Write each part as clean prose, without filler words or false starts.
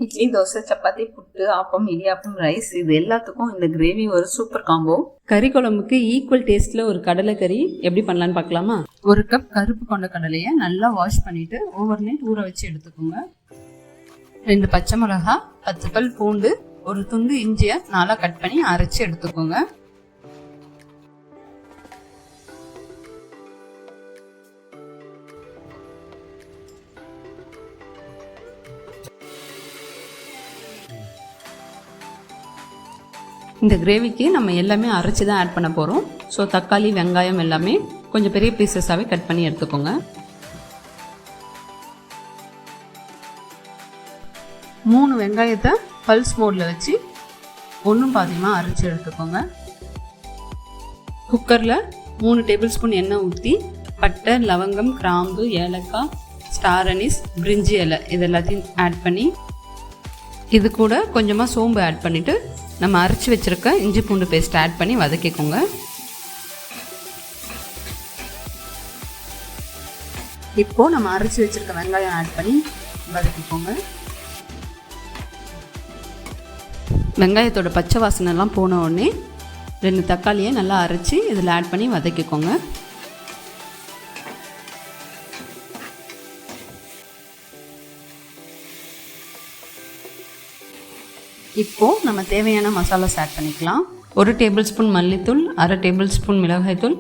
இட்லி, தோசை, சப்பாத்தி, புட்டு, appam, idiyappam, rice இது எல்லாத்துக்கும் இந்த கிரேவி ஒரு சூப்பர் காம்போ. கறி குழம்புக்கு ஈக்குவல் டேஸ்ட்ல ஒரு கடலைக்கறி எப்படி பண்ணலான்னு பார்க்கலாமா? 1 கப் கருப்பு கொண்ட கடலையை நல்லா வாஷ் பண்ணிட்டு ஓவர் நைட் ஊற வச்சு எடுத்துக்கோங்க. 2 பச்சை மிளகா, 10 பல் பூண்டு, ஒரு துண்டு இஞ்சியை நல்லா கட் பண்ணி அரைச்சி எடுத்துக்கோங்க. இந்த கிரேவிக்கு நம்ம எல்லாமே அரைச்சி தான் ஆட் பண்ண போகிறோம். ஸோ தக்காளி, வெங்காயம் எல்லாமே கொஞ்சம் பெரிய பீசஸாகவே கட் பண்ணி எடுத்துக்கோங்க. 3 வெங்காயத்தை பல்ஸ் மோடில் வச்சு ஒன்றும் பாதியமாக அரைச்சி எடுத்துக்கோங்க. குக்கரில் 3 டேபிள் ஸ்பூன் எண்ணெய் ஊற்றி பட்டை, லவங்கம், கிராம்பு, ஏலக்காய், ஸ்டார் அனீஸ், பிரிஞ்சி இலை இது எல்லாத்தையும் ஆட் பண்ணி இது கூட கொஞ்சமாக சோம்பு ஆட் பண்ணிவிட்டு நம்ம அரைச்சி வச்சுருக்க இஞ்சி பூண்டு பேஸ்ட் ஆட் பண்ணி வதக்கிக்கோங்க. இப்போது நம்ம அரைச்சி வச்சுருக்க வெங்காயம் ஆட் பண்ணி வதக்கிக்கோங்க. வெங்காயத்தோட பச்சை வாசனைலாம் போன உடனே 2 தக்காளியை நல்லா அரைச்சி இதில் ஆட் பண்ணி வதக்கிக்கோங்க. இப்போது நம்ம தேவையான மசாலாஸ் ஆட் பண்ணிக்கலாம். 1 டேபிள் ஸ்பூன் மல்லித்தூள், 1/2 டேபிள் ஸ்பூன் மிளகாய்த்தூள்,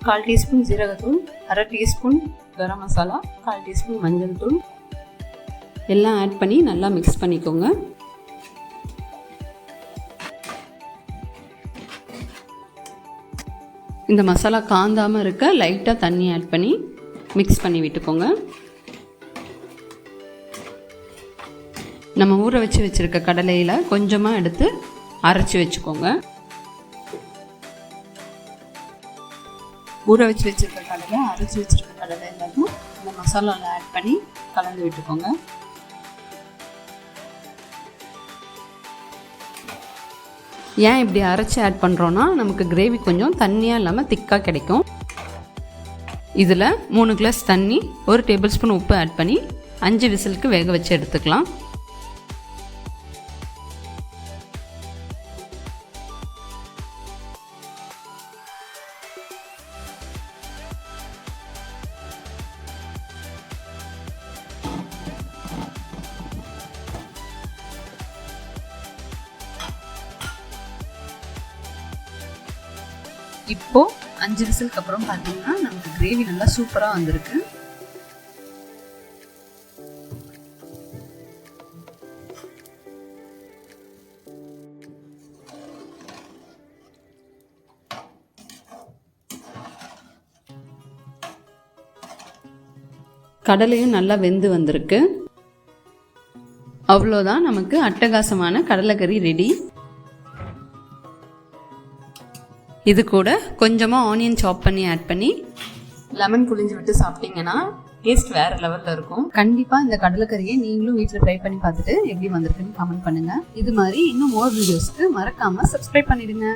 1/4 டீஸ்பூன் ஜீரகத்தூள், 1/2 டீஸ்பூன் கரம் மசாலா, 1/4 டீஸ்பூன் மஞ்சள் தூள் எல்லாம் ஆட் பண்ணி நல்லா மிக்ஸ் பண்ணிக்கோங்க. இந்த மசாலா காந்தாமல் இருக்க லைட்டாக தண்ணி ஆட் பண்ணி மிக்ஸ் பண்ணி விட்டுக்கோங்க. நம்ம ஊற வச்சுருக்க கடலையில் கொஞ்சமாக எடுத்து அரைச்சி வச்சுக்கோங்க. ஊற வச்சுருக்க கடலை, அரைச்சி வச்சுருக்க கடலை எல்லாத்தையும் இந்த மசாலாவில் ஆட் பண்ணி கலந்து விட்டுக்கோங்க. ஏன் இப்படி அரைச்சி ஆட் பண்ணுறோன்னா நமக்கு கிரேவி கொஞ்சம் தண்ணியாக இல்லாமல் திக்காக கிடைக்கும். இதில் 3 கிளாஸ் தண்ணி, 1 டேபிள் ஸ்பூன் உப்பு ஆட் பண்ணி 5 விசிலுக்கு வேக வச்சு எடுத்துக்கலாம். இப்போது 5 விசிலுக்கு அப்புறம் பார்த்தீங்கன்னா நமக்கு கிரேவி நல்லா சூப்பராக வந்திருக்கு. கடலையும் நல்லா வெந்து வந்திருக்கு. அவ்வளோதான், நமக்கு அட்டகாசமான கடலைக்கறி ரெடி. இது கூட கொஞ்சமாக ஆனியன் சாப் பண்ணி ஆட் பண்ணி லெமன் புளிஞ்சு விட்டு சாப்பிட்டீங்கன்னா டேஸ்ட் வேறு லெவலில் இருக்கும். கண்டிப்பாக இந்த கடலைக்கறியை நீங்களும் வீட்டில் ட்ரை பண்ணி பார்த்துட்டு எப்படி வந்திருக்குன்னு கமெண்ட் பண்ணுங்கள். இது மாதிரி இன்னும் மோர் வீடியோஸ்க்கு மறக்காமல் சப்ஸ்கிரைப் பண்ணிடுங்க.